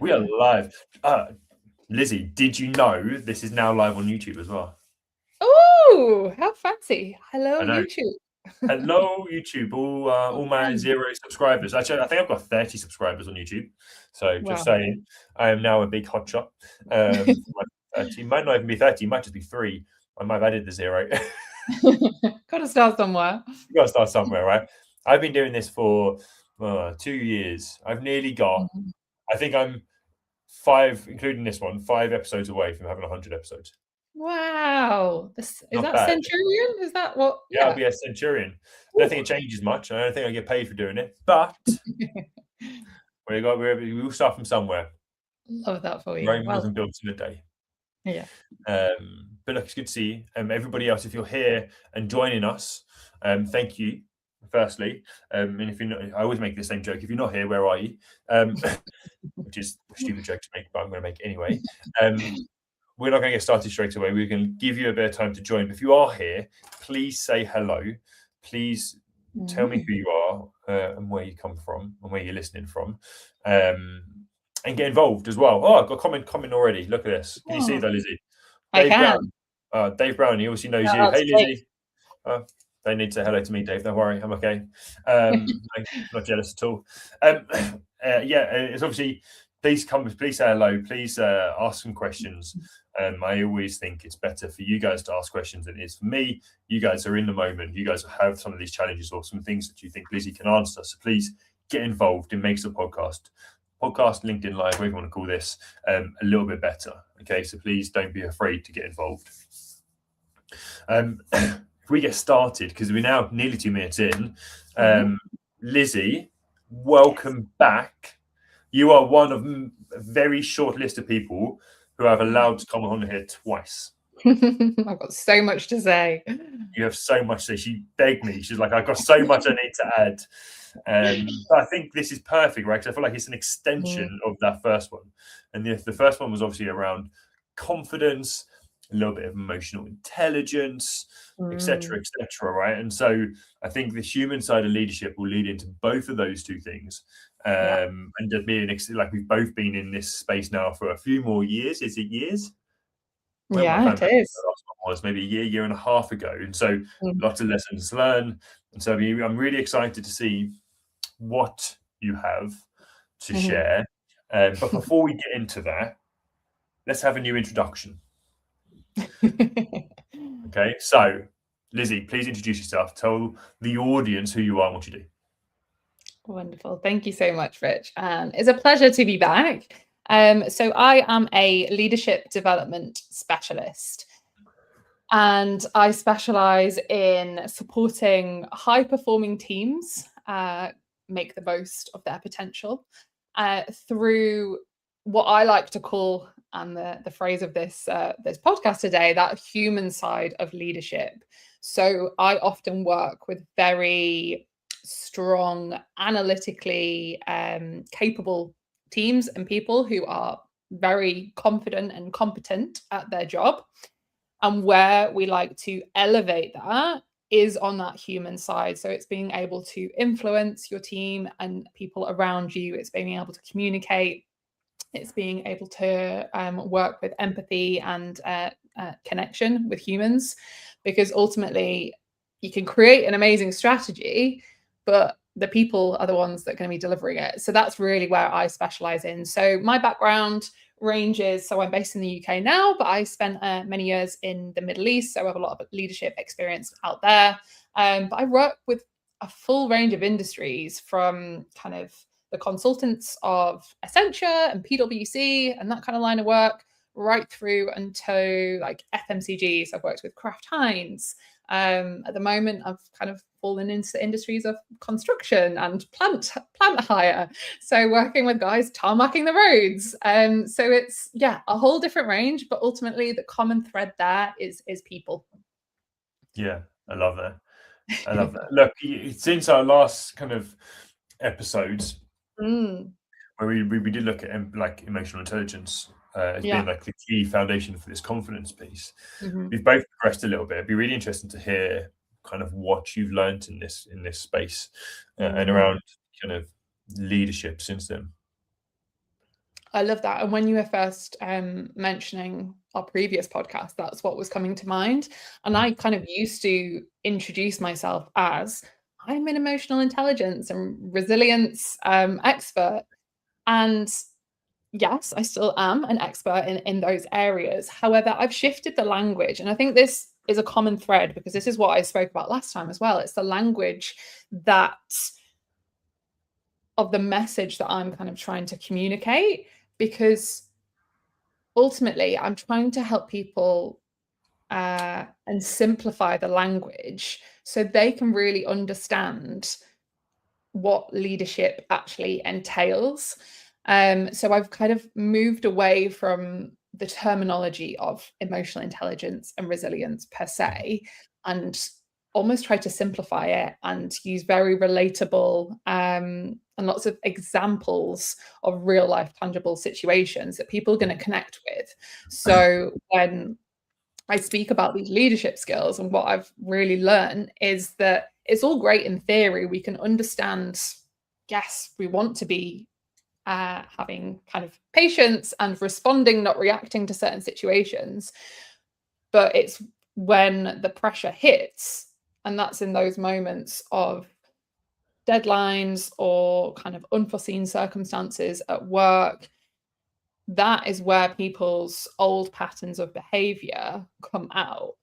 We are live. Lizzie, did you know this is now live on YouTube as well? Oh, how fancy. Hello, I know. YouTube. Hello, YouTube, all my 0 subscribers. Actually, I think I've got 30 subscribers on YouTube. So just Wow. saying, I am now a big hotshot. 30, might not even be 30, might just be 3. I might have added the 0. Got to start somewhere. You got to start somewhere, right? I've been doing this for 2 years. I've nearly got, I think I'm 5, including this one, 5 episodes away from having 100 episodes. Wow. Is Not that bad. Centurion? Is that what? Yeah, I'll be a Centurion. I don't think it changes much. I don't think I get paid for doing it, but we will start from somewhere. Love that for you. Rome Well, wasn't built in a day. yeah. But look, it's good to see you. Everybody else, if you're here and joining us, thank you. Firstly, and if you're not, I always make the same joke. If you're not here, where are you? Which is a stupid joke to make, but I'm going to make it anyway. We're not going to get started straight away. We're going to give you a bit of time to join. But if you are here, please say hello. Please tell me who you are and where you come from and where you're listening from. And get involved as well. Oh, I've got a comment already. Look at this. Can you see that, Lizzie? Dave Brown. Dave Brown, he obviously knows you. Hey, Lizzie. They need to say hello to me, Dave. Don't worry, I'm okay. Not jealous at all. It's obviously, please say hello. Please ask some questions. I always think it's better for you guys to ask questions than it is for me. You guys are in the moment. You guys have some of these challenges or some things that you think Lizzie can answer. So please get involved. It makes the podcast, LinkedIn Live, whatever you want to call this, a little bit better. Okay, so please don't be afraid to get involved. If we get started, because we're now nearly 2 minutes in, Lizzie, welcome back. You are one of a very short list of people who I've allowed to come on here twice. I've got so much to say. You have so much to say. She begged me. She's like, I've got so much I need to add. But I think this is perfect, right? Because I feel like it's an extension of that first one. And the first one was obviously around confidence, a little bit of emotional intelligence, etc., right? And so I think the human side of leadership will lead into both of those two things. And just being like we've both been in this space now for a few more years. Is it years? Yeah, it is. The last one was maybe a year and a half ago, and so lots of lessons learned. And so I'm really excited to see what you have to share. But before we get into that, let's have a new introduction. Okay, so Lizzie, please introduce yourself. Tell the audience who you are and what you do. Wonderful. Thank you so much, Rich. It's a pleasure to be back. So I am a leadership development specialist, and I specialize in supporting high-performing teams make the most of their potential through what I like to call, and the phrase of this podcast today, that human side of leadership. So I often work with very strong, analytically capable teams and people who are very confident and competent at their job. And where we like to elevate that is on that human side. So it's being able to influence your team and people around you. It's being able to communicate. It's being able to work with empathy and connection with humans, because ultimately you can create an amazing strategy, but the people are the ones that are going to be delivering it. So that's really where I specialize in. So my background ranges, so I'm based in the UK now, but I spent many years in the Middle East, so I have a lot of leadership experience out there. But I work with a full range of industries, from kind of the consultants of Accenture and PwC and that kind of line of work, right through until like FMCGs. I've worked with KraftHeinz. At the moment, I've kind of fallen into the industries of construction and plant hire. So working with guys tarmacking the roads. So it's a whole different range, but ultimately the common thread there is people. Yeah, I love that. I love that. Look, since our last kind of episodes, where we did look at like emotional intelligence as being like the key foundation for this confidence piece. We've both progressed a little bit. It'd be really interesting to hear kind of what you've learned in this space and around kind of leadership since then. I love that. And when you were first mentioning our previous podcast, that's what was coming to mind. And I kind of used to introduce myself as I'm an emotional intelligence and resilience expert. And yes, I still am an expert in those areas. However, I've shifted the language. And I think this is a common thread because this is what I spoke about last time as well. It's the language that of the message that I'm kind of trying to communicate, because ultimately I'm trying to help people and simplify the language so they can really understand what leadership actually entails. So I've kind of moved away from the terminology of emotional intelligence and resilience per se, and almost try to simplify it and use very relatable and lots of examples of real life tangible situations that people are going to connect with. So when I speak about these leadership skills, and what I've really learned is that it's all great in theory. We can understand, yes, we want to be having kind of patience and responding, not reacting to certain situations. But it's when the pressure hits, and that's in those moments of deadlines or kind of unforeseen circumstances at work, that is where people's old patterns of behavior come out.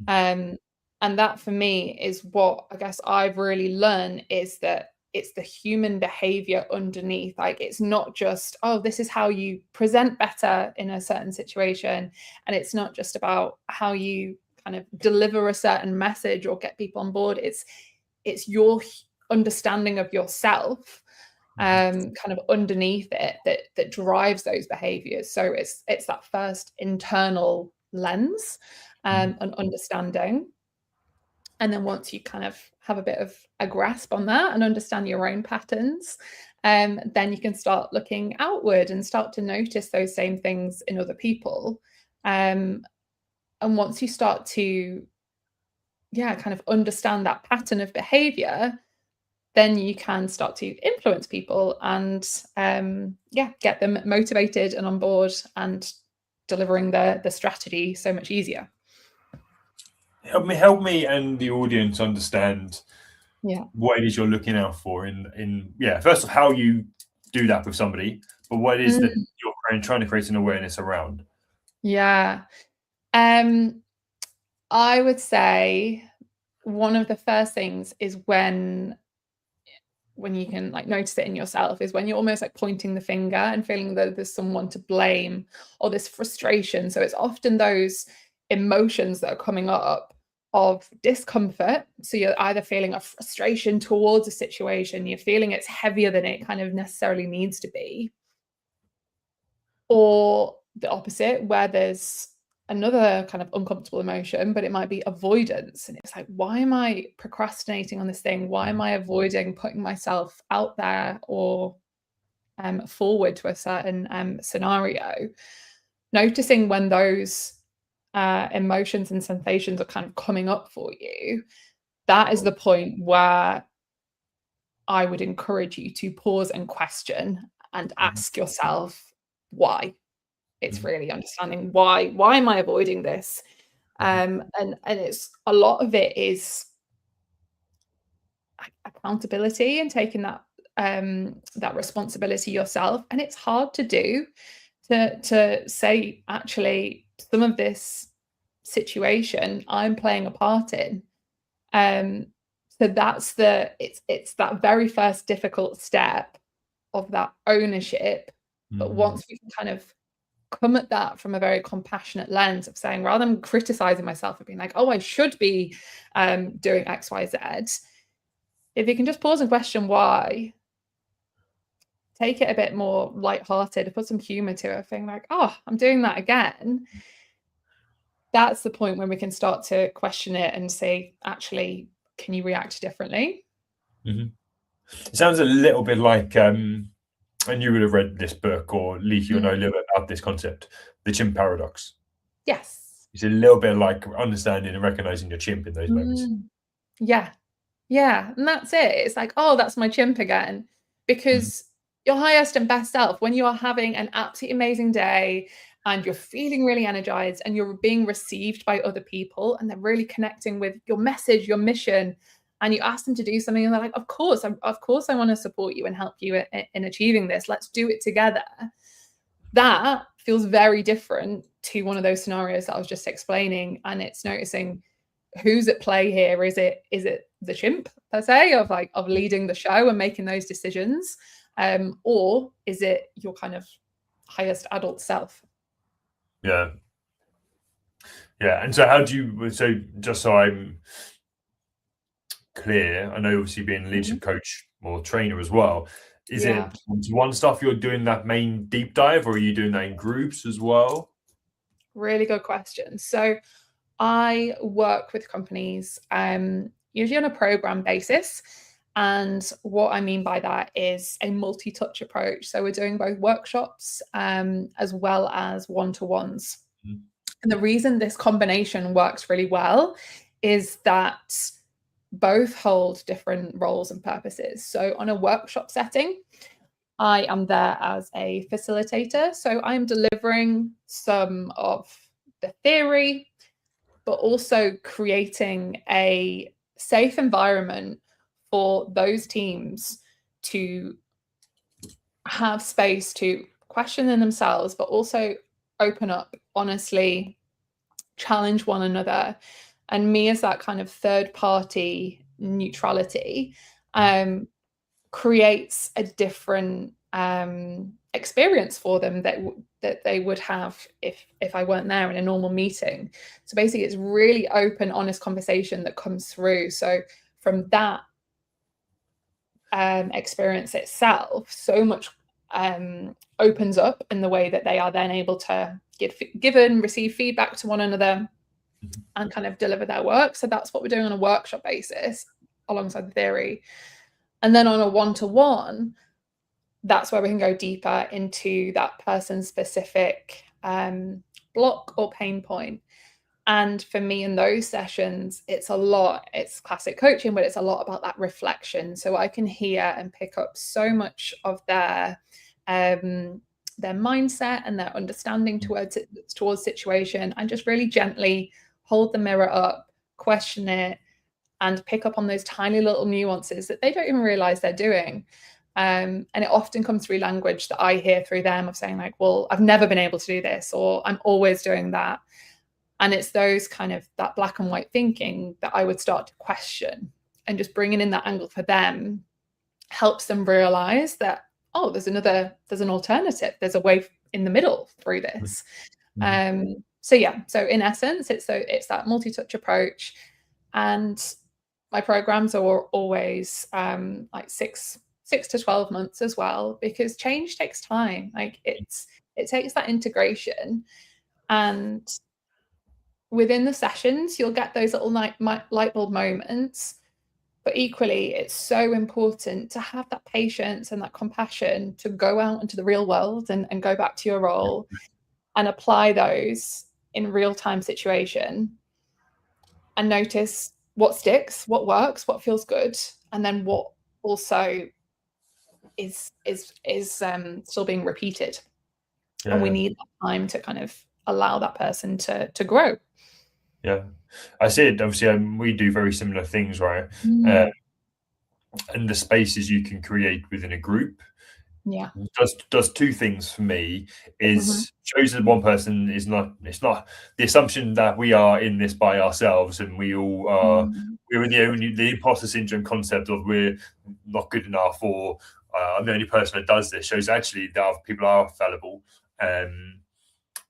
And that for me is what I guess I've really learned, is that it's the human behavior underneath. Like, it's not just, oh, this is how you present better in a certain situation. And it's not just about how you kind of deliver a certain message or get people on board. It's your understanding of yourself kind of underneath it that drives those behaviors. So it's that first internal lens and understanding. And then once you kind of have a bit of a grasp on that and understand your own patterns, then you can start looking outward and start to notice those same things in other people. And once you start to, kind of understand that pattern of behavior, then you can start to influence people and, get them motivated and on board and delivering the strategy so much easier. Help me and the audience understand what it is you're looking out for in first of how you do that with somebody, but what it is that you're trying to create an awareness around. I would say one of the first things is when you can like notice it in yourself, is when you're almost like pointing the finger and feeling that there's someone to blame or this frustration. So it's often those emotions that are coming up of discomfort. So you're either feeling a frustration towards a situation, you're feeling it's heavier than it kind of necessarily needs to be, or the opposite, where there's another kind of uncomfortable emotion, but it might be avoidance. And it's like, why am I procrastinating on this thing? Why am I avoiding putting myself out there or forward to a certain scenario? Noticing when those emotions and sensations are kind of coming up for you, that is the point where I would encourage you to pause and question and ask yourself why. It's really understanding why am I avoiding this? And it's a lot of it is accountability and taking that responsibility yourself. And it's hard to do, to say, actually, some of this situation I'm playing a part in. So that's it's that very first difficult step of that ownership. But once we can kind of come at that from a very compassionate lens of saying, rather than criticizing myself and being like, oh, I should be doing X, Y, Z, if you can just pause and question why, take it a bit more lighthearted, put some humor to it, being like, oh, I'm doing that again. That's the point when we can start to question it and say, actually, can you react differently? It sounds a little bit like, and you would have read this book, or at least you'll know a little bit about this concept, the chimp paradox. Yes. It's a little bit like understanding and recognizing your chimp in those moments. Yeah. And that's it. It's like, oh, that's my chimp again. Because your highest and best self, when you are having an absolutely amazing day and you're feeling really energized and you're being received by other people and they're really connecting with your message, your mission, and you ask them to do something and they're like, of course I want to support you and help you in achieving this. Let's do it together. That feels very different to one of those scenarios that I was just explaining. And it's noticing who's at play here. Is it the chimp per se of leading the show and making those decisions? Or is it your kind of highest adult self? Yeah. And so how do you, so just so I'm clear, I know obviously being a leadership coach or trainer as well, is it one stuff you're doing that main deep dive, or are you doing that in groups as well? Really good question. So I work with companies usually on a program basis. And what I mean by that is a multi-touch approach. So we're doing both workshops as well as one-to-ones. And the reason this combination works really well is that both hold different roles and purposes. So on a workshop setting, I am there as a facilitator. So I'm delivering some of the theory, but also creating a safe environment for those teams to have space to question in themselves, but also open up, honestly, challenge one another. And me as that kind of third party neutrality creates a different experience for them that they would have if I weren't there in a normal meeting. So basically it's really open, honest conversation that comes through. So from that experience itself, so much opens up in the way that they are then able to give and receive feedback to one another and kind of deliver their work. So that's what we're doing on a workshop basis alongside the theory. And then on a one-to-one, that's where we can go deeper into that person's specific block or pain point. And for me in those sessions, it's classic coaching, but it's a lot about that reflection. So I can hear and pick up so much of their mindset and their understanding towards situation, and just really gently hold the mirror up, question it, and pick up on those tiny little nuances that they don't even realize they're doing. And it often comes through language that I hear through them of saying like, well, I've never been able to do this, or I'm always doing that. And it's those kind of that black and white thinking that I would start to question, and just bringing in that angle for them helps them realize that, oh, there's an alternative. There's a way in the middle through this. So in essence, it's that multi-touch approach. And my programs are always like 6 to 12 months as well, because change takes time. Like it takes that integration, and within the sessions, you'll get those little light bulb moments. But equally, it's so important to have that patience and that compassion to go out into the real world and go back to your role and apply those in real-time situation and notice what sticks, what works, what feels good, and then what also is still being repeated. And we need that time to kind of allow that person to grow. Yeah, I see it. Obviously, we do very similar things, right? And the spaces you can create within a group, does two things for me. Is shows that one person is not. It's not the assumption that we are in this by ourselves, and we all are. We're the imposter syndrome concept of we're not good enough, or I'm the only person that does this. Shows actually that people are fallible, but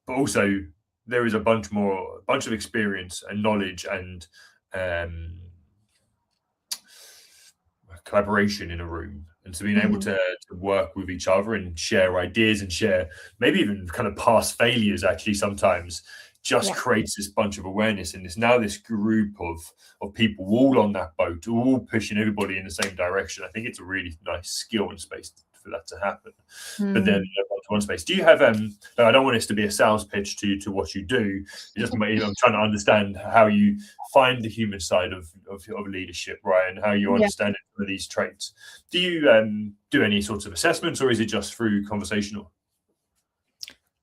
also there is a bunch of experience and knowledge and collaboration in a room, and so being able to work with each other and share ideas and share maybe even kind of past failures actually sometimes just creates this bunch of awareness, and it's now this group of people all on that boat, all pushing everybody in the same direction. I think it's a really nice skill and space for that to happen. But then a bunch one-to-one space. Do you have I don't want this to be a sales pitch to what you do. I'm trying to understand how you find the human side of leadership, right, and how you understand some of these traits. Do you do any sorts of assessments, or is it just through conversational?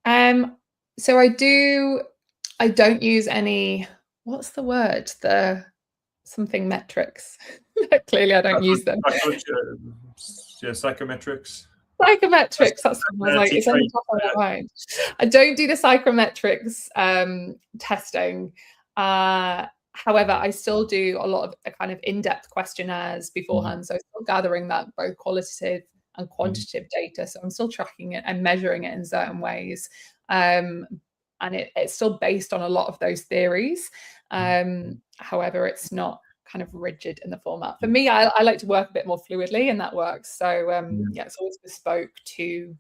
So I don't use any, what's the word? Something metrics. Clearly I don't use them. Psychometrics. Psychometrics, that's what I was like, it's on the top of my mind. I don't do the psychometrics testing. However, I still do a lot of a kind of in-depth questionnaires beforehand. So I'm still gathering that both qualitative and quantitative data. So I'm still tracking it and measuring it in certain ways. And it's still based on a lot of those theories. However, it's not kind of rigid in the format. For me, I like to work a bit more fluidly, and that works. So it's always bespoke to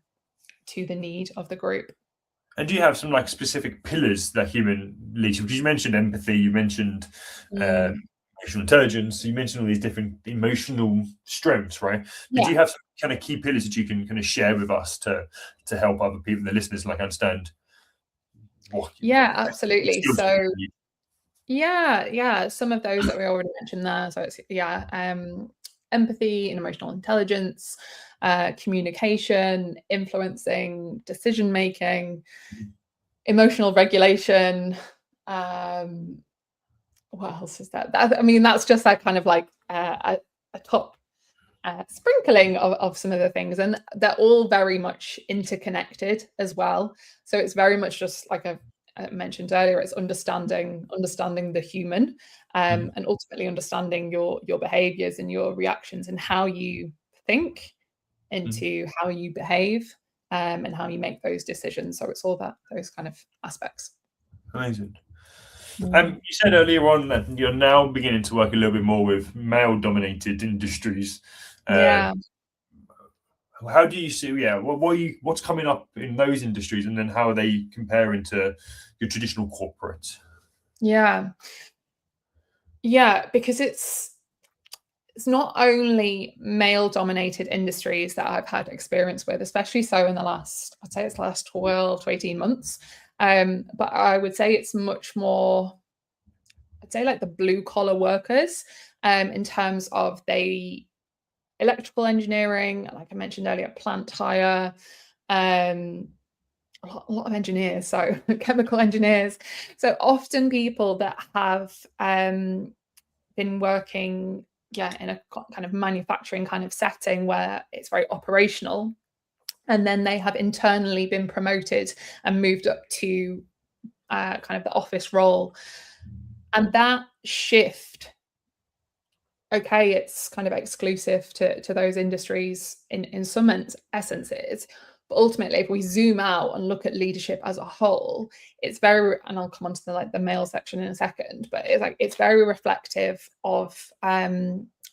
the need of the group. And do you have some like specific pillars that human leadership? Because you mentioned empathy, you mentioned emotional intelligence, you mentioned all these different emotional strengths, right? But do you have some kind of key pillars that you can kind of share with us to help other people, the listeners, like understand what? Yeah, absolutely. So some of those that we already mentioned there. So it's empathy and emotional intelligence, communication, influencing, decision making, emotional regulation. What else is that? I mean, that's just that kind of like a top sprinkling of some of the things, and they're all very much interconnected as well. So it's very much just like I mentioned earlier, it's understanding the human, and ultimately understanding your behaviors and your reactions and how you think into how you behave, and how you make those decisions. So it's all those kind of aspects. Amazing. You said earlier on that you're now beginning to work a little bit more with male-dominated industries. How do you see? What's coming up in those industries, and then how are they comparing to your traditional corporate? Because it's not only male-dominated industries that I've had experience with, especially so in the last 12 to 18 months. But I would say it's much more, I'd say like the blue-collar workers, in terms of the electrical engineering, like I mentioned earlier, plant hire, a lot of engineers, so chemical engineers. So often people that have been working in a kind of manufacturing kind of setting where it's very operational, and then they have internally been promoted and moved up to kind of the office role. And that shift, it's kind of exclusive to those industries in some essences. But ultimately, if we zoom out and look at leadership as a whole, it's very, and I'll come on to the male section in a second, but it's very reflective of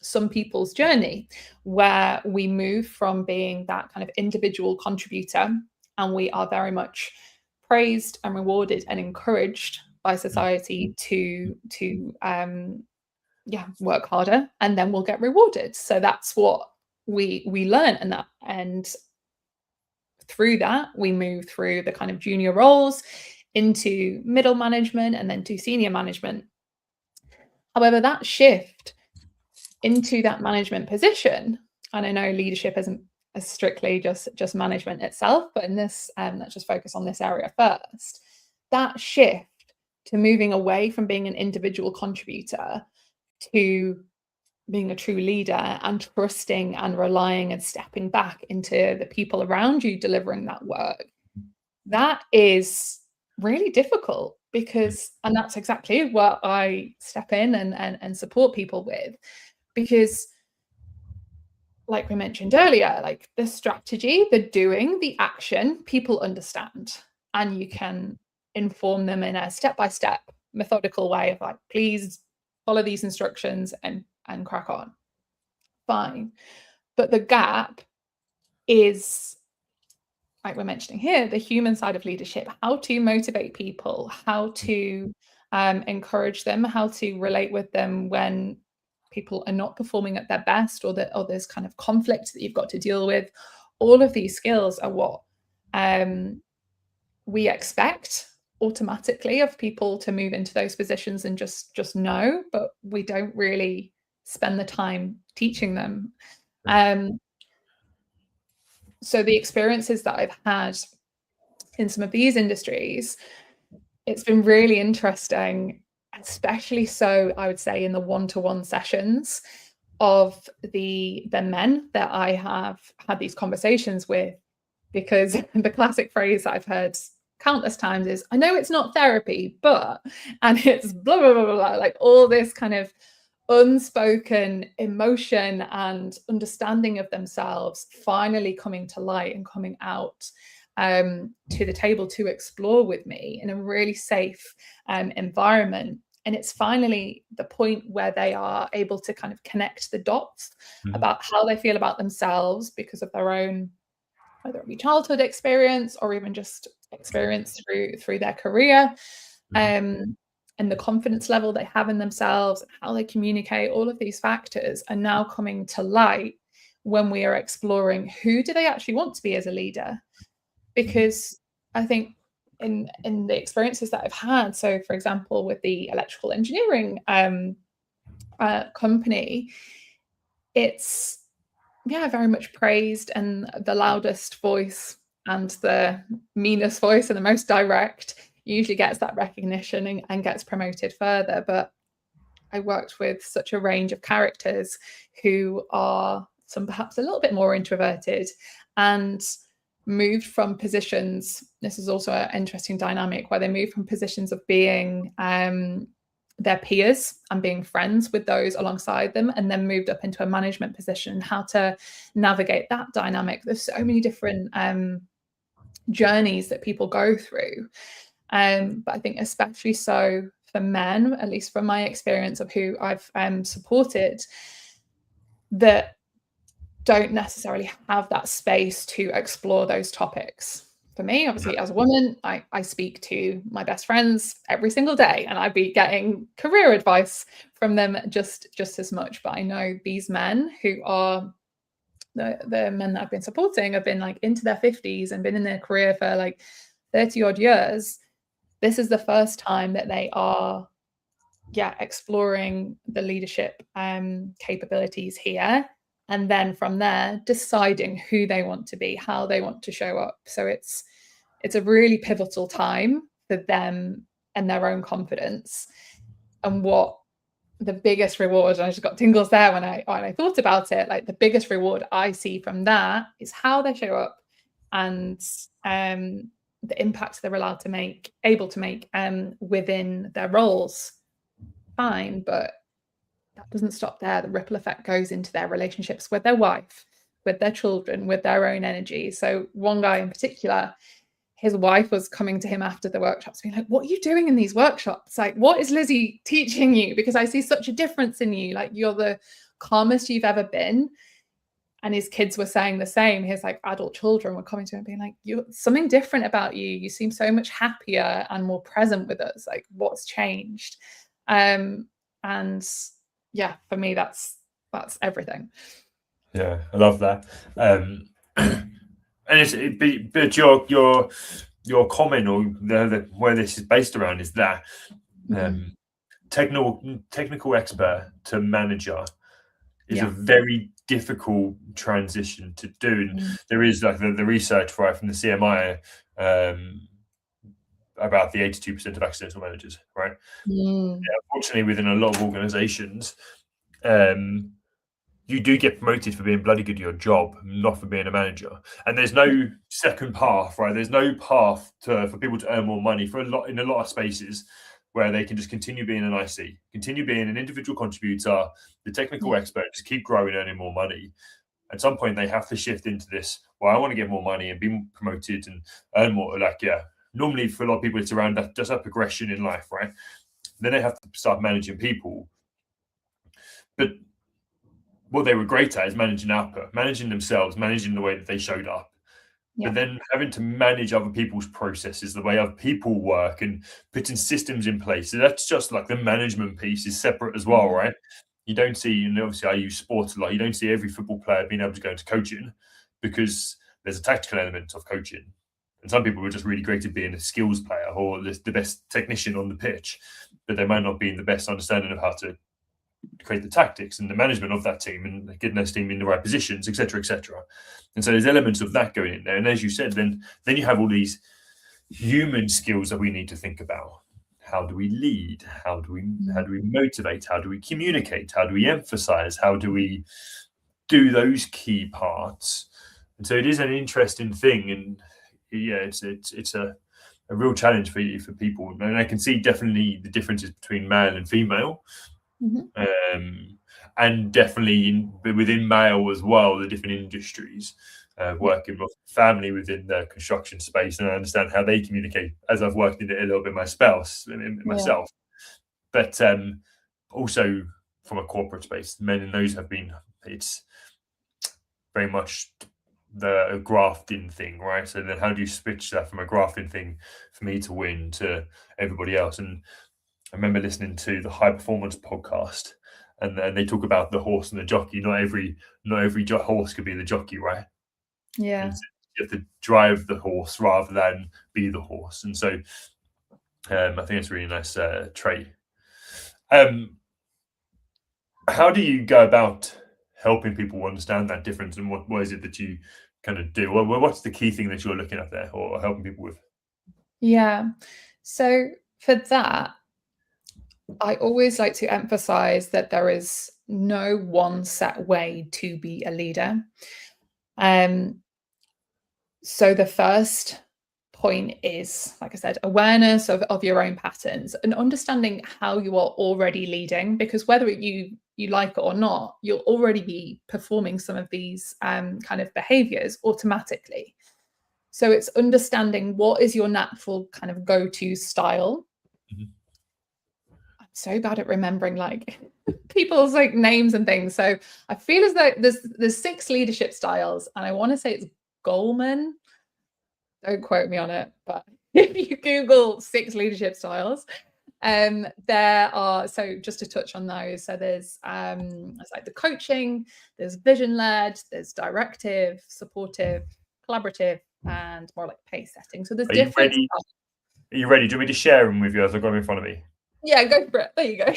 some people's journey, where we move from being that kind of individual contributor, and we are very much praised and rewarded and encouraged by society to work harder, and then we'll get rewarded. So that's what we learn, and through that we move through the kind of junior roles into middle management and then to senior management. However, that shift into that management position, and I know leadership isn't strictly just management itself, but in this, let's just focus on this area first. That shift to moving away from being an individual contributor to being a true leader and trusting and relying and stepping back into the people around you delivering that work, that is really difficult, because, and that's exactly what I step in and support people with, because like we mentioned earlier, like the strategy, the doing, the action, people understand, and you can inform them in a step-by-step methodical way of like, please follow these instructions and crack on. Fine. But the gap is, like we're mentioning here, the human side of leadership, how to motivate people, how to encourage them, how to relate with them when people are not performing at their best, or there's kind of conflict that you've got to deal with. All of these skills are what we expect automatically of people to move into those positions and just know, but we don't really spend the time teaching them. So the experiences that I've had in some of these industries, it's been really interesting, especially so I would say in the one-to-one sessions of the men that I have had these conversations with, because the classic phrase that I've heard countless times is, I know it's not therapy, but, and it's blah, blah, blah, blah, blah, like all this kind of unspoken emotion and understanding of themselves finally coming to light and coming out to the table to explore with me in a really safe environment. And it's finally the point where they are able to kind of connect the dots about how they feel about themselves because of their own, whether it be childhood experience or even just experience through their career, and the confidence level they have in themselves, how they communicate. All of these factors are now coming to light when we are exploring who do they actually want to be as a leader. Because I think in the experiences that I've had, so for example, with the electrical engineering company, it's very much praised, and the loudest voice and the meanest voice and the most direct usually gets that recognition and gets promoted further. But I worked with such a range of characters who are some perhaps a little bit more introverted and moved from positions. This is also an interesting dynamic where they move from positions of being their peers and being friends with those alongside them, and then moved up into a management position. How to navigate that dynamic. There's so many different journeys that people go through. But I think especially so for men, at least from my experience of who I've supported, that don't necessarily have that space to explore those topics. For me, obviously, as a woman, I speak to my best friends every single day, and I'd be getting career advice from them just as much. But I know these men who are the men that I've been supporting have been like into their 50s and been in their career for like 30 odd years. This is the first time that they are exploring the leadership capabilities here, and then from there deciding who they want to be, how they want to show up. So it's a really pivotal time for them and their own confidence. And what the biggest reward, and I just got tingles there when I thought about it, like the biggest reward I see from that is how they show up and the impact they're able to make within their roles. Fine, but that doesn't stop there. The ripple effect goes into their relationships with their wife, with their children, with their own energy. So one guy in particular, his wife was coming to him after the workshops being like, what are you doing in these workshops? Like, what is Lizzie teaching you? Because I see such a difference in you. Like, you're the calmest you've ever been. And his kids were saying the same. His like adult children were coming to him being like, you're something different about you. You seem so much happier and more present with us. Like, what's changed? And for me, that's everything. Yeah, I love that. And but your comment, or where this is based around, is that technical expert to manager is a very difficult transition to do. And there is like the research from the CMI about the 82% of accidental managers, right? Unfortunately, within a lot of organizations, you do get promoted for being bloody good at your job, not for being a manager. And there's no second path, right? There's no path for people to earn more money in a lot of spaces where they can just continue being an IC, continue being an individual contributor, the technical expert, just keep growing, earning more money. At some point, they have to shift into this, well, I want to get more money and be promoted and earn more. Normally for a lot of people, it's around just that progression in life, right? Then they have to start managing people. But what they were great at is managing output, managing themselves, managing the way that they showed up. But then having to manage other people's processes, the way other people work, and putting systems in place. So that's just like the management piece is separate as well, right? You don't see, and obviously I use sports a lot, you don't see every football player being able to go into coaching because there's a tactical element of coaching. And some people are just really great at being a skills player or the best technician on the pitch, but they might not be in the best understanding of how to create the tactics and the management of that team and getting those team in the right positions, etc., etc. And so there's elements of that going in there. And as you said, then you have all these human skills that we need to think about. How do we lead? How do we motivate? How do we communicate? How do we emphasize? How do we do those key parts? And so it is an interesting thing, and yeah, it's a real challenge for people. And I can see definitely the differences between male and female. And definitely within male as well, the different industries, working with family within the construction space, and I understand how they communicate as I've worked in it a little bit myself. But also from a corporate space, men in those it's very much the grafting thing, right? So then how do you switch that from a grafting thing for me to win to everybody else? And I remember listening to the High Performance podcast, and they talk about the horse and the jockey. Not every horse could be the jockey, right? Yeah. And you have to drive the horse rather than be the horse. And so I think it's a really nice trait. How do you go about helping people understand that difference, and what is it that you kind of do? What's the key thing that you're looking at there or helping people with? Yeah. So for that, I always like to emphasize that there is no one set way to be a leader. So the first point is, like I said, awareness of your own patterns and understanding how you are already leading, because whether you like it or not, you'll already be performing some of these kind of behaviors automatically. So it's understanding what is your natural kind of go-to style. I'm so bad at remembering like people's like names and things. So I feel as though there's 6 leadership styles, and I want to say it's Goleman. Don't quote me on it, but if you Google 6 leadership styles, there are, so just to touch on those, so there's like the coaching, there's vision led, there's directive, supportive, collaborative, and more like pace setting. So there's different. Are you ready? Do you want me to share them with you as I've got them in front of me? Yeah, go for it. There you go.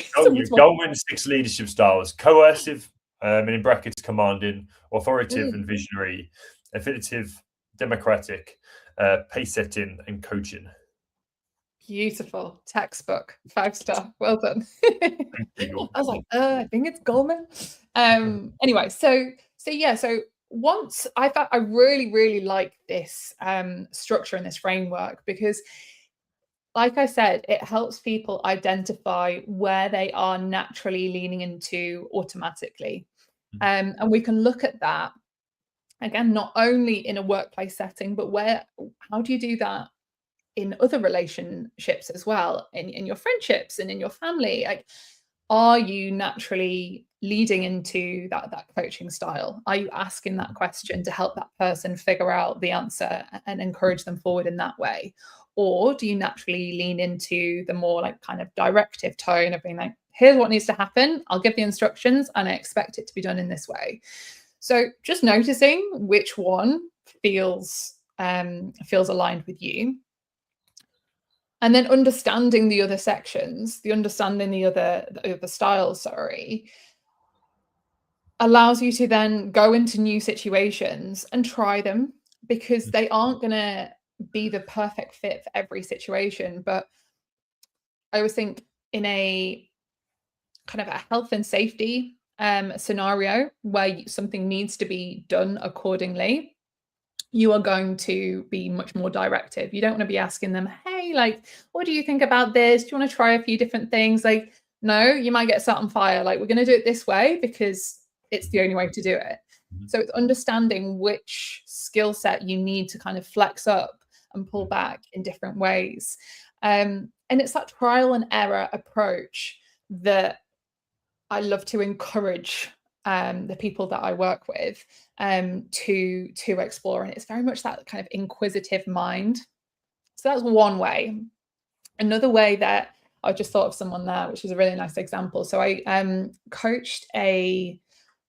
Goleman's 6 leadership styles: coercive, and in brackets commanding, authoritative and visionary, affiliative, democratic, pace setting, and coaching. Beautiful. Textbook. 5-star. Well done. I was like, I think it's Goleman. Anyway, so once I really like this structure and this framework, because like I said, it helps people identify where they are naturally leaning into automatically. And we can look at that again, not only in a workplace setting, but how do you do that in other relationships as well, in your friendships and in your family? Like, are you naturally leading into that coaching style? Are you asking that question to help that person figure out the answer and encourage them forward in that way? Or do you naturally lean into the more like kind of directive tone of being like, here's what needs to happen, I'll give the instructions and I expect it to be done in this way? So just noticing which one feels aligned with you. And then understanding the other sections, the other styles, allows you to then go into new situations and try them, because they aren't going to be the perfect fit for every situation. But I always think in a kind of a health and safety scenario where something needs to be done accordingly, you are going to be much more directive. You don't want to be asking them, hey, like, what do you think about this? Do you want to try a few different things? Like, no, you might get set on fire. Like, we're going to do it this way because it's the only way to do it. So it's understanding which skill set you need to kind of flex up and pull back in different ways. And it's that trial and error approach that I love to encourage the people that I work with to explore. And it's very much that kind of inquisitive mind. So that's one way. Another way that I just thought of someone there, which is a really nice example. So I coached a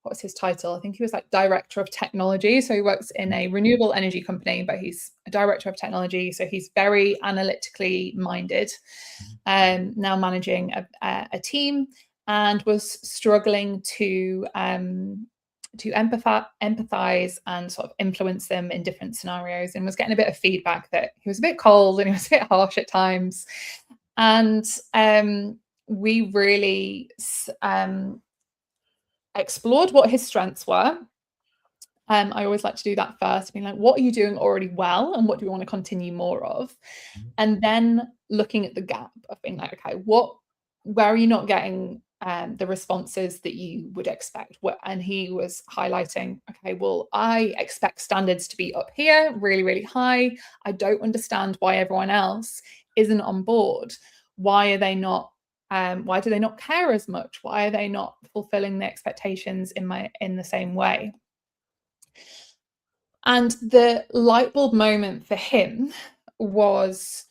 what's his title? I think he was like director of technology. So he works in a renewable energy company, but he's a director of technology. So he's very analytically minded, now managing a team, and was struggling to empathize and sort of influence them in different scenarios, and was getting a bit of feedback that he was a bit cold and he was a bit harsh at times. And we really explored what his strengths were. I always like to do that first, being like, what are you doing already well and what do we want to continue more of? And then looking at the gap of being like, okay, where are you not getting the responses that you would expect? And he was highlighting, okay, well, I expect standards to be up here, really, really high. I don't understand why everyone else isn't on board. Why are they not? Why do they not care as much? Why are they not fulfilling the expectations in the same way? And the light bulb moment for him was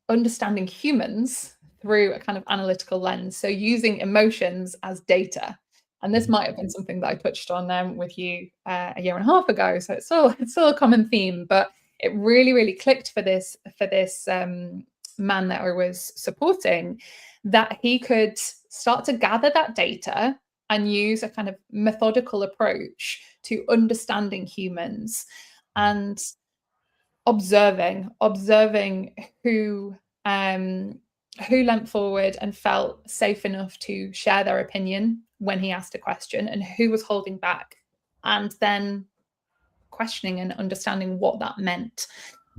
understanding humans through a kind of analytical lens. So using emotions as data. And this might have been something that I touched on with you a year and a half ago. So it's still a common theme, but it really, really clicked for this man that I was supporting, that he could start to gather that data and use a kind of methodical approach to understanding humans and observing who leant forward and felt safe enough to share their opinion when he asked a question, and who was holding back, and then questioning and understanding what that meant.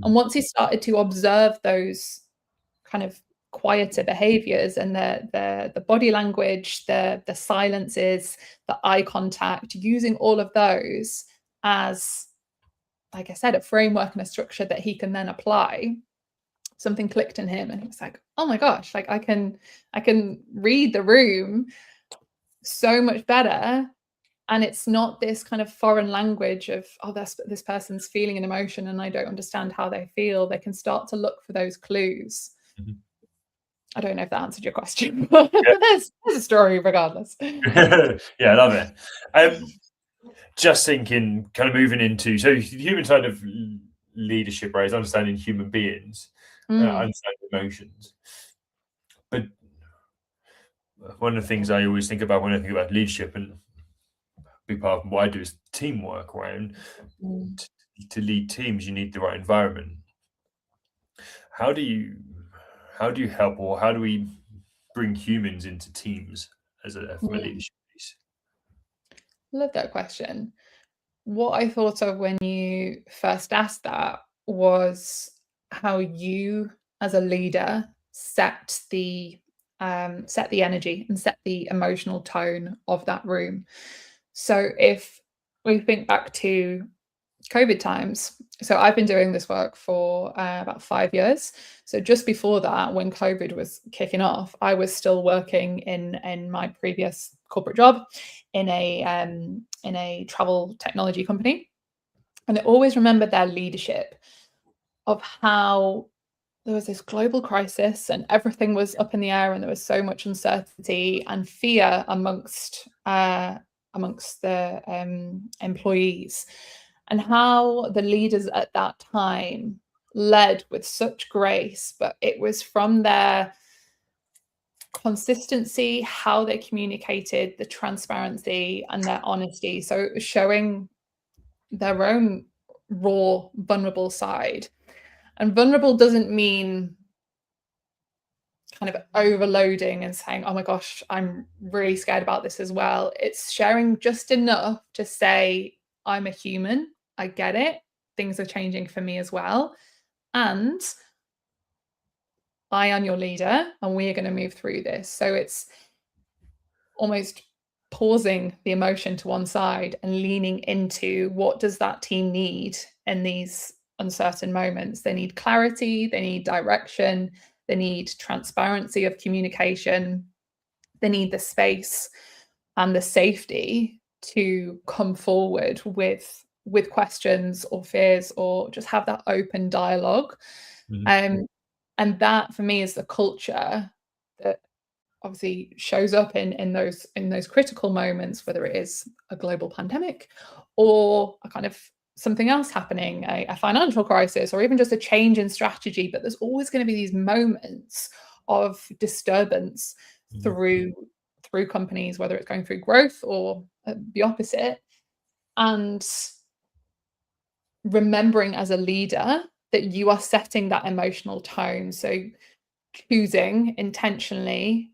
And once he started to observe those kind of quieter behaviors and the body language, the silences, the eye contact, using all of those as, like I said, a framework and a structure that he can then apply, something clicked in him and he was like, oh my gosh, like I can read the room so much better. And it's not this kind of foreign language of, oh, this person's feeling an emotion and I don't understand how they feel. They can start to look for those clues. I don't know if that answered your question, but there's a story regardless. Yeah, I love it. Just thinking, kind of moving into, so the human side of leadership, right, is understanding human beings, understanding emotions. But one of the things I always think about when I think about leadership, and a big part of what I do is teamwork, right? And to lead teams, you need the right environment. How do you help, or how do we bring humans into teams from a leadership piece? Love that question. What I thought of when you first asked that was how you, as a leader, set the energy and set the emotional tone of that room. So if we think back to COVID times, so I've been doing this work for about 5 years. So just before that, when COVID was kicking off, I was still working in my previous corporate job in a travel technology company. And I always remember their leadership of how there was this global crisis and everything was up in the air and there was so much uncertainty and fear amongst the employees, and how the leaders at that time led with such grace, but it was from their consistency, how they communicated, the transparency and their honesty. So it was showing their own raw, vulnerable side. And vulnerable doesn't mean kind of overloading and saying, oh my gosh, I'm really scared about this as well. It's sharing just enough to say, I'm a human, I get it, things are changing for me as well, and I am your leader and we are going to move through this. So it's almost pausing the emotion to one side and leaning into, what does that team need in these uncertain moments? They need clarity, they need direction, they need transparency of communication, they need the space and the safety to come forward with questions or fears, or just have that open dialogue. And that for me is the culture that obviously shows up in those critical moments, whether it is a global pandemic or a kind of something else happening, a financial crisis, or even just a change in strategy. But there's always going to be these moments of disturbance through companies, whether it's going through growth or the opposite. And remembering as a leader that you are setting that emotional tone. So choosing intentionally,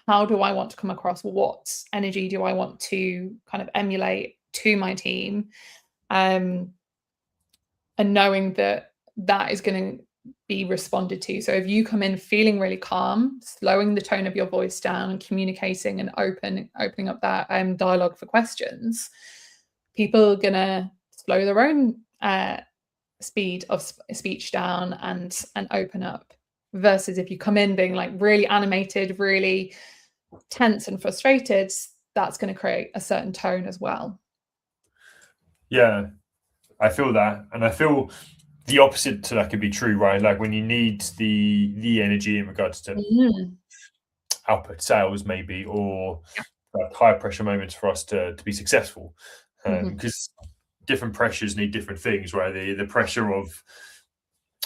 how do I want to come across? What energy do I want to kind of emulate to my team? And knowing that that is going to be responded to. So if you come in feeling really calm, slowing the tone of your voice down and communicating and opening up that dialogue for questions, people are going to slow their own speed of speech down and open up. Versus if you come in being like really animated, really tense and frustrated, that's going to create a certain tone as well. Yeah, I feel that, and I feel the opposite to that could be true, right? Like when you need the energy in regards to output sales, maybe, or high pressure moments for us to be successful, because different pressures need different things, right? The pressure of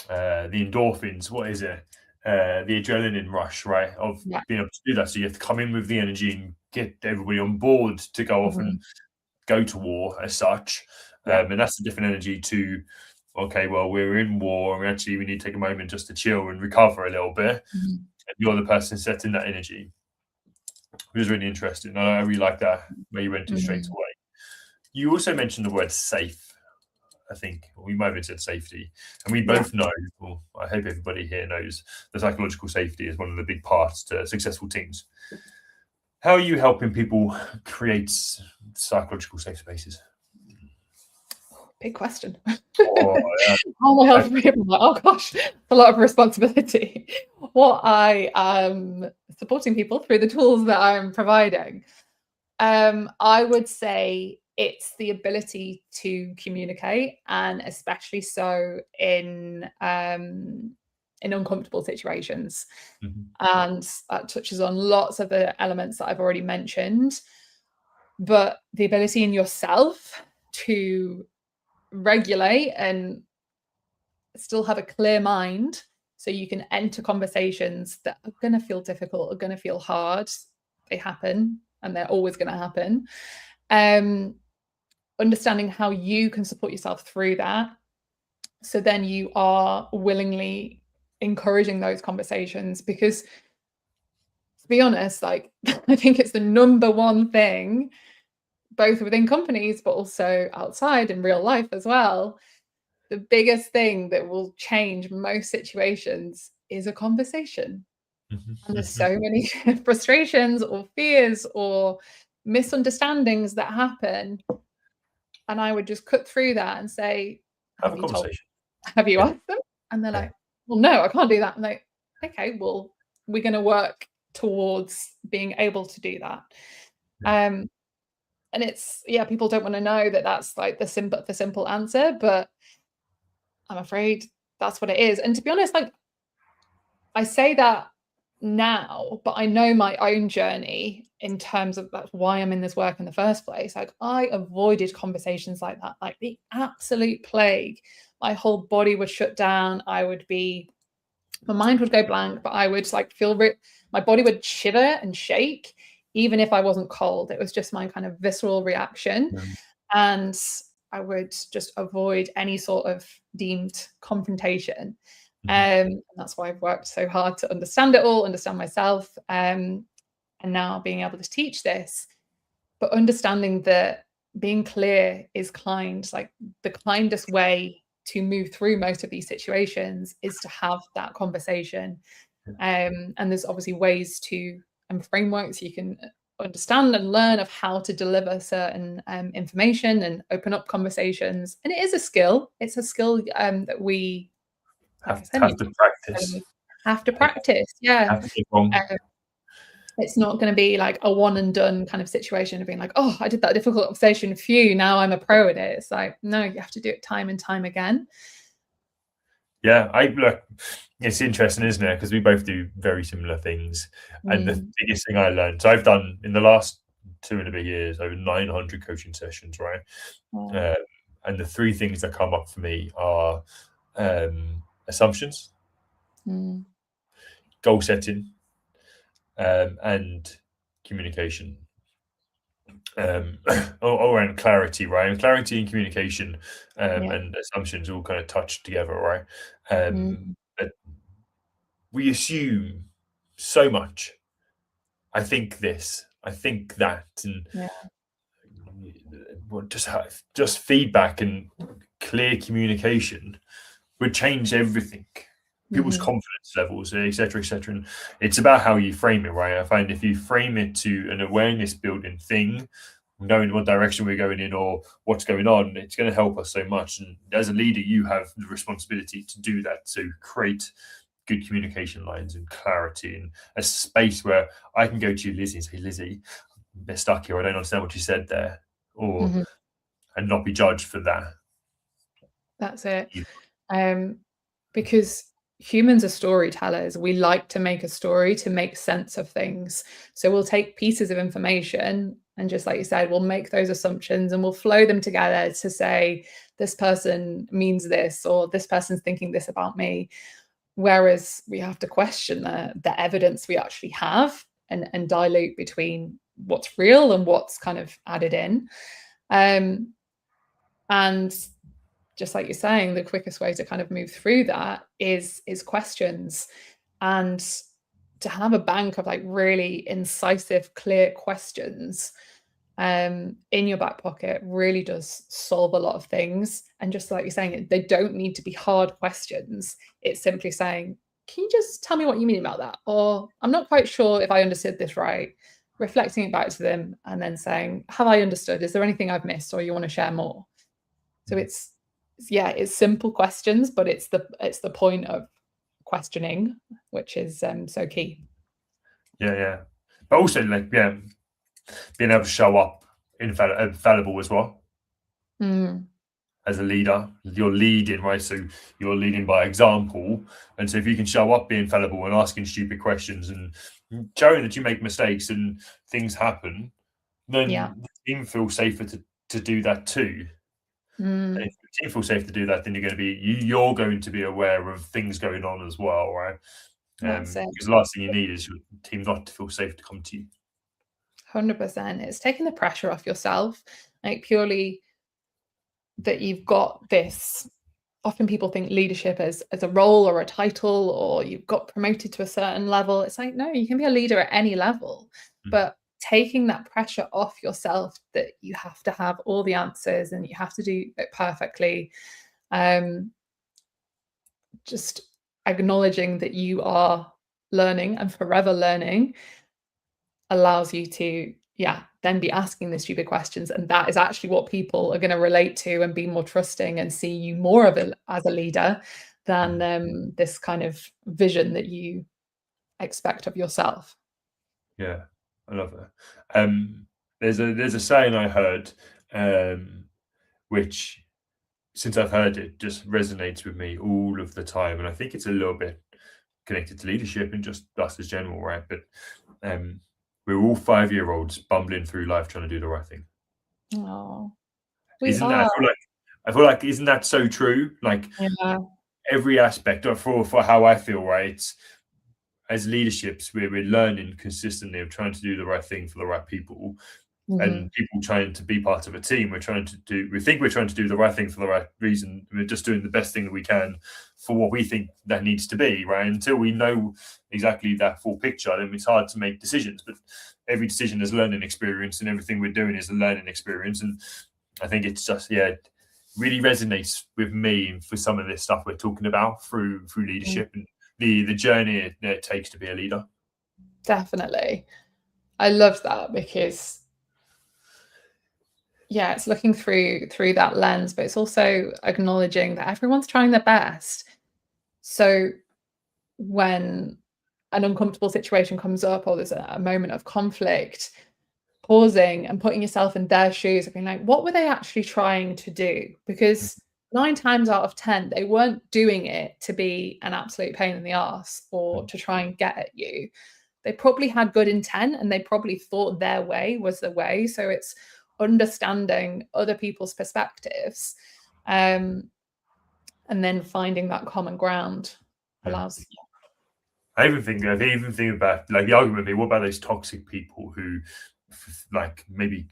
the endorphins, what is it? The adrenaline rush, right? Of being able to do that. So you have to come in with the energy and get everybody on board to go off and go to war as such. And that's a different energy to, okay, well, we're in war and we need to take a moment just to chill and recover a little bit. And you're the person setting that energy. It was really interesting. I really like that where you went to straight away. You also mentioned the word safe. I think we might have said safety, and we both know, well, I hope everybody here knows, that psychological safety is one of the big parts to successful teams. How are you helping people create psychological safe spaces? Big question. How am I helping people? Oh gosh, a lot of responsibility. What I am supporting people through the tools that I'm providing. I would say it's the ability to communicate, and especially so in uncomfortable situations. And that touches on lots of the elements that I've already mentioned. But the ability in yourself to regulate and still have a clear mind so you can enter conversations that are going to feel difficult, are going to feel hard. They happen and they're always going to happen. Understanding how you can support yourself through that. So then you are willingly encouraging those conversations, because to be honest, like I think it's the number one thing, both within companies, but also outside in real life as well. The biggest thing that will change most situations is a conversation. And there's so many frustrations or fears or misunderstandings that happen. And I would just cut through that and say, have a conversation. Have you asked them? And they're like, well, no, I can't do that. I'm like, okay, well, we're going to work towards being able to do that. And it's, people don't want to know that that's like the simple answer, but I'm afraid that's what it is. And to be honest, like I say that now, but I know my own journey in terms of that's why I'm in this work in the first place. Like I avoided conversations like that, like the absolute plague. My whole body would shut down. My mind would go blank, but I would like my body would shiver and shake, even if I wasn't cold. It was just my kind of visceral reaction. And I would just avoid any sort of deemed confrontation. And that's why I've worked so hard to understand it all, understand myself, and now being able to teach this. But understanding that being clear is kind, like the kindest way to move through most of these situations is to have that conversation. And there's obviously ways to and frameworks you can understand and learn of how to deliver certain information and open up conversations. And it is a skill. It's a skill that we have to practice. Have to practice, it's not going to be like a one and done kind of situation of being like, oh, I did that difficult conversation, phew, now I'm a pro at it. It's like, no, you have to do it time and time again. Yeah, I look. It's interesting, isn't it? Because we both do very similar things. And the Mm, biggest thing I learned, so I've done in the last 2.5 years over 900 coaching sessions, right? wow. Um, and the three things that come up for me are assumptions, Mm, goal setting, and communication. All around clarity, right? And clarity and communication, yeah. and assumptions all kind of touch together, right? Mm, But we assume so much. I think this, I think that, and yeah. just feedback and clear communication would change everything. People's Mhm, confidence levels, etc., etc. And it's about how you frame it, right? I find if you frame it to an awareness building thing, knowing what direction we're going in or what's going on, it's going to help us so much. And as a leader, you have the responsibility to do that, to create good communication lines and clarity and a space where I can go to you, Lizzie, and say, Lizzie, I'm a bit stuck here. I don't understand what you said there, or mhm. and not be judged for that. That's it. Um, because humans are storytellers. We like to make a story to make sense of things. So we'll take pieces of information and just like you said, we'll make those assumptions and we'll flow them together to say, this person means this, or this person's thinking this about me. Whereas we have to question the evidence we actually have and dilute between what's real and what's kind of added in. Um, and just like you're saying, the quickest way to kind of move through that is questions, and to have a bank of like really incisive, clear questions in your back pocket really does solve a lot of things. And just like you're saying, they don't need to be hard questions. It's simply saying, can you just tell me what you mean about that? Or I'm not quite sure if I understood this right. Reflecting it back to them and then saying, have I understood? Is there anything I've missed or you want to share more? So yeah, it's simple questions, but it's the point of questioning, which is so key. Yeah, yeah. But also, like, yeah, being able to show up infallible as well Mm, as a leader. You're leading, right? So you're leading by example. And so if you can show up being fallible and asking stupid questions and showing that you make mistakes and things happen, yeah. then the team feels safer to do that too. And Mm, if the team feels safe to do that, then you're going to be aware of things going on as well, right? that's it. Because the last thing you need is your team not to feel safe to come to you. 100%. It's taking the pressure off yourself, like purely that you've got this. Often people think leadership as a role or a title, or you've got promoted to a certain level. It's like, no, you can be a leader at any level, Mm. but taking that pressure off yourself that you have to have all the answers and you have to do it perfectly. Um, just acknowledging that you are learning and forever learning allows you to, yeah, then be asking the stupid questions. And that is actually what people are going to relate to and be more trusting and see you more of as a leader than this kind of vision that you expect of yourself. Yeah, I love that. There's a saying I heard, um, which since I've heard it, just resonates with me all of the time, and I think it's a little bit connected to leadership and just us as general, right? But um, we're all 5-year-olds bumbling through life trying to do the right thing. Oh, we Isn't that? are. I feel like isn't that so true? Like Yeah. every aspect of for how I feel, right? It's, as leaderships, we're learning consistently of trying to do the right thing for the right people, Hmm. and people trying to be part of a team. We think we're trying to do the right thing for the right reason. We're just doing the best thing that we can for what we think that needs to be, right? Until we know exactly that full picture, then it's hard to make decisions. But every decision is a learning experience, and everything we're doing is a learning experience. And I think it's just, yeah, it really resonates with me for some of this stuff we're talking about through leadership and the journey it takes to be a leader. Definitely. I love that because yeah, it's looking through that lens, but it's also acknowledging that everyone's trying their best. So when an uncomfortable situation comes up or there's a moment of conflict, pausing and putting yourself in their shoes and being like, what were they actually trying to do? Because 9 times out of 10, they weren't doing it to be an absolute pain in the arse or to try and get at you. They probably had good intent and they probably thought their way was the way. So it's understanding other people's perspectives, and then finding that common ground allows. I even think about like the argument being, what about those toxic people who like maybe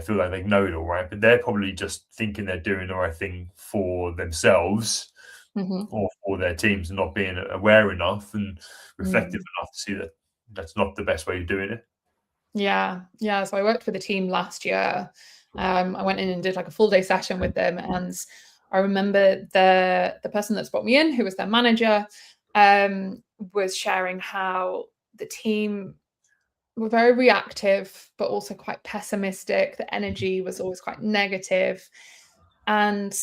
feel like they know it all right, but they're probably just thinking they're doing the right thing for themselves or for their teams, and not being aware enough and reflective enough to see that that's not the best way of doing it. Yeah. So I worked with a team last year. I went in and did like a full day session with them, and I remember the person that's brought me in, who was their manager, was sharing how the team were very reactive, but also quite pessimistic. The energy was always quite negative. And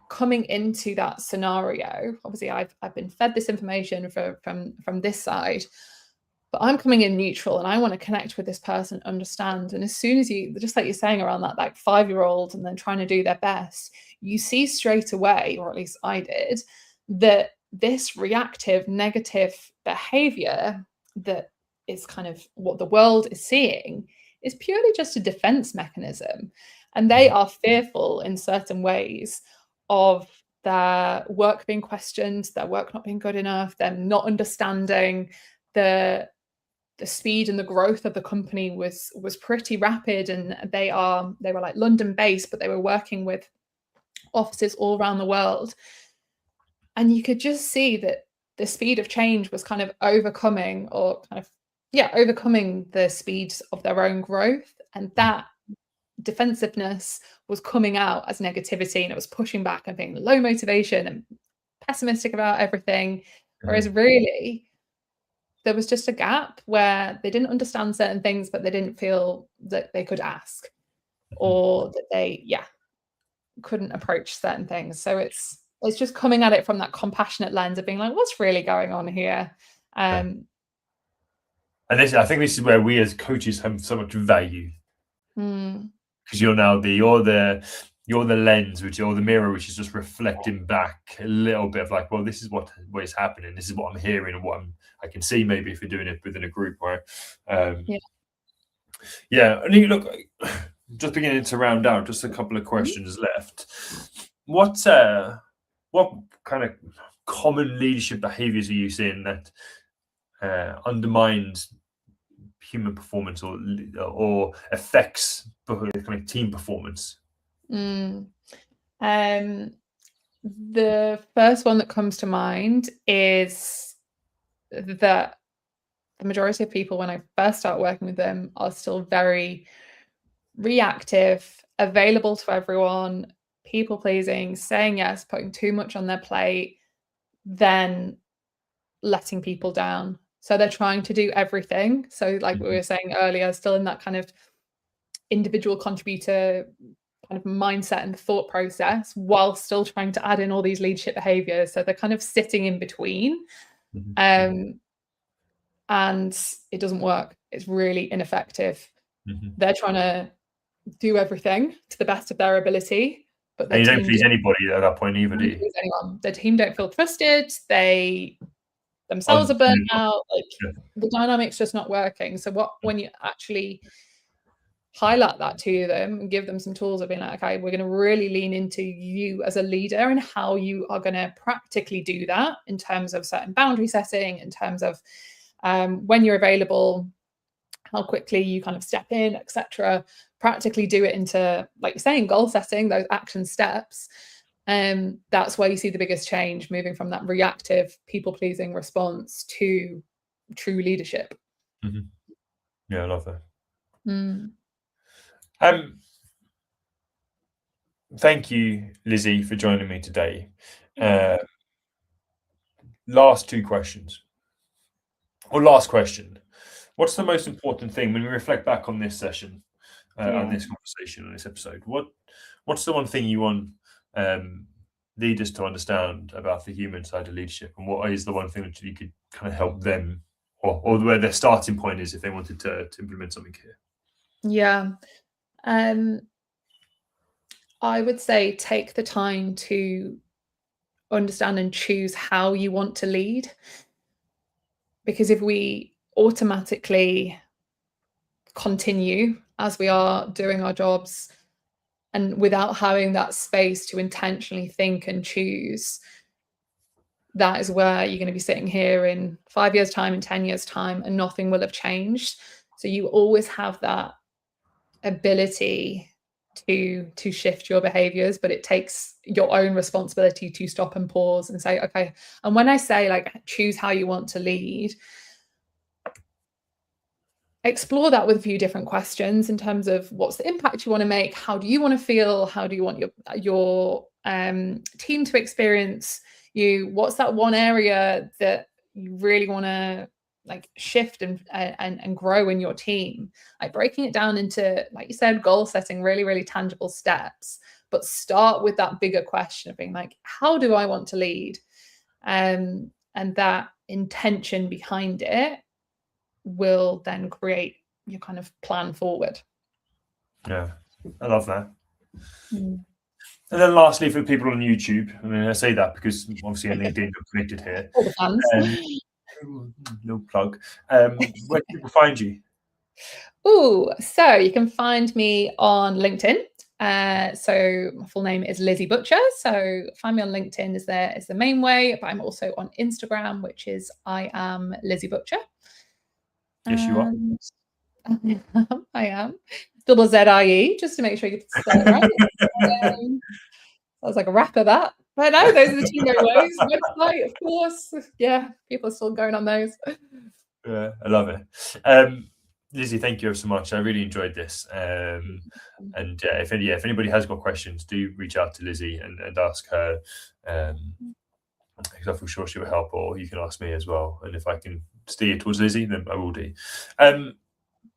coming into that scenario, obviously I've been fed this information from this side, but I'm coming in neutral and I want to connect with this person, understand. And as soon as you, just like you're saying around that like 5-year-old and then trying to do their best, you see straight away, or at least I did, that this reactive negative behavior that is kind of what the world is seeing is purely just a defense mechanism. And they are fearful in certain ways of their work being questioned, their work not being good enough, them not understanding the speed and the growth of the company was pretty rapid. And they were like London based, but they were working with offices all around the world. And you could just see that the speed of change was kind of overcoming the speed of their own growth. And that defensiveness was coming out as negativity, and it was pushing back and being low motivation and pessimistic about everything. Whereas really, there was just a gap where they didn't understand certain things, but they didn't feel that they could ask, or that they couldn't approach certain things. So it's just coming at it from that compassionate lens of being like, what's really going on here? And I think this is where we as coaches have so much value, because you're the lens, or the mirror, which is just reflecting back a little bit of like, well, this is what is happening. This is what I'm hearing, and what I can see. Maybe if you're doing it within a group, right? And look, just beginning to round out, just a couple of questions left. What kind of common leadership behaviors are you seeing that undermines human performance or affects kind of team performance? The first one that comes to mind is that the majority of people, when I first start working with them, are still very reactive, available to everyone, people pleasing, saying yes, putting too much on their plate, then letting people down. So they're trying to do everything. So like we were saying earlier, still in that kind of individual contributor kind of mindset and thought process, while still trying to add in all these leadership behaviors. So they're kind of sitting in between. And it doesn't work. It's really ineffective. They're trying to do everything to the best of their ability, but you don't please anybody at that point either, do you? Anyone. Their team don't feel trusted. They themselves are burnt out. Like the dynamic's just not working. So when you actually highlight that to them and give them some tools of being like, okay, we're going to really lean into you as a leader and how you are going to practically do that in terms of certain boundary setting, in terms of when you're available, how quickly you kind of step in, etc. Practically do it into, like you're saying, goal setting, those action steps. That's where you see the biggest change, moving from that reactive, people-pleasing response to true leadership. Yeah, I love that. Thank you, Lizzie, for joining me today. Last two questions. Or last question. What's the most important thing when we reflect back on this session, on this conversation, on this episode? What's the one thing you want leaders to understand about the human side of leadership, and what is the one thing that you could kind of help them, or where their starting point is if they wanted to implement something here? Yeah. I would say take the time to understand and choose how you want to lead. Because if we automatically continue as we are doing our jobs and without having that space to intentionally think and choose, that is where you're going to be sitting here in 5 years' time, in 10 years' time, and nothing will have changed. So you always have that ability to shift your behaviors, but it takes your own responsibility to stop and pause and say, okay. And when I say like choose how you want to lead, explore that with a few different questions in terms of what's the impact you want to make, how do you want to feel, how do you want your team to experience you, what's that one area that you really want to like shift and grow in your team, like breaking it down into, like you said, goal setting, really, really tangible steps, but start with that bigger question of being like, how do I want to lead? And that intention behind it will then create your kind of plan forward. Yeah, I love that. And then lastly, for people on YouTube, I mean, I say that because obviously on LinkedIn you're connected here. All the fans. No plug. Where can people find you? So you can find me on LinkedIn. So my full name is Lizzie Butcher. So find me on LinkedIn is the main way, but I'm also on Instagram, which is I am Lizzie Butcher. Yes, you are. I am. Double ZIE, just to make sure you spell it right. I was like a rapper that. But no, those are the two main ways. Website, of course. Yeah, people are still going on those. Yeah, I love it. Lizzie, thank you so much. I really enjoyed this. And if anybody has got questions, do reach out to Lizzie and ask her. Because I feel sure she will help, or you can ask me as well. And if I can steer towards Lizzie, then I will do.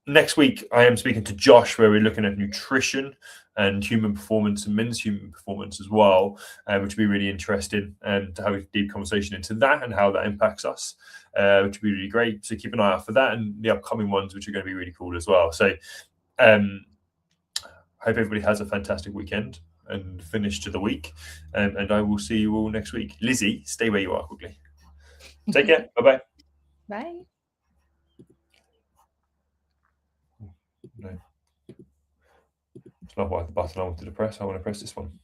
Next week, I am speaking to Josh, where we're looking at nutrition and human performance and men's human performance as well, which will be really interesting, and to have a deep conversation into that and how that impacts us, which will be really great. So keep an eye out for that and the upcoming ones, which are going to be really cool as well. So hope everybody has a fantastic weekend and finish to the week. And I will see you all next week. Lizzie, stay where you are quickly. Take care. Bye-bye. Bye. No. It's not what the button I wanted to press. I want to press this one.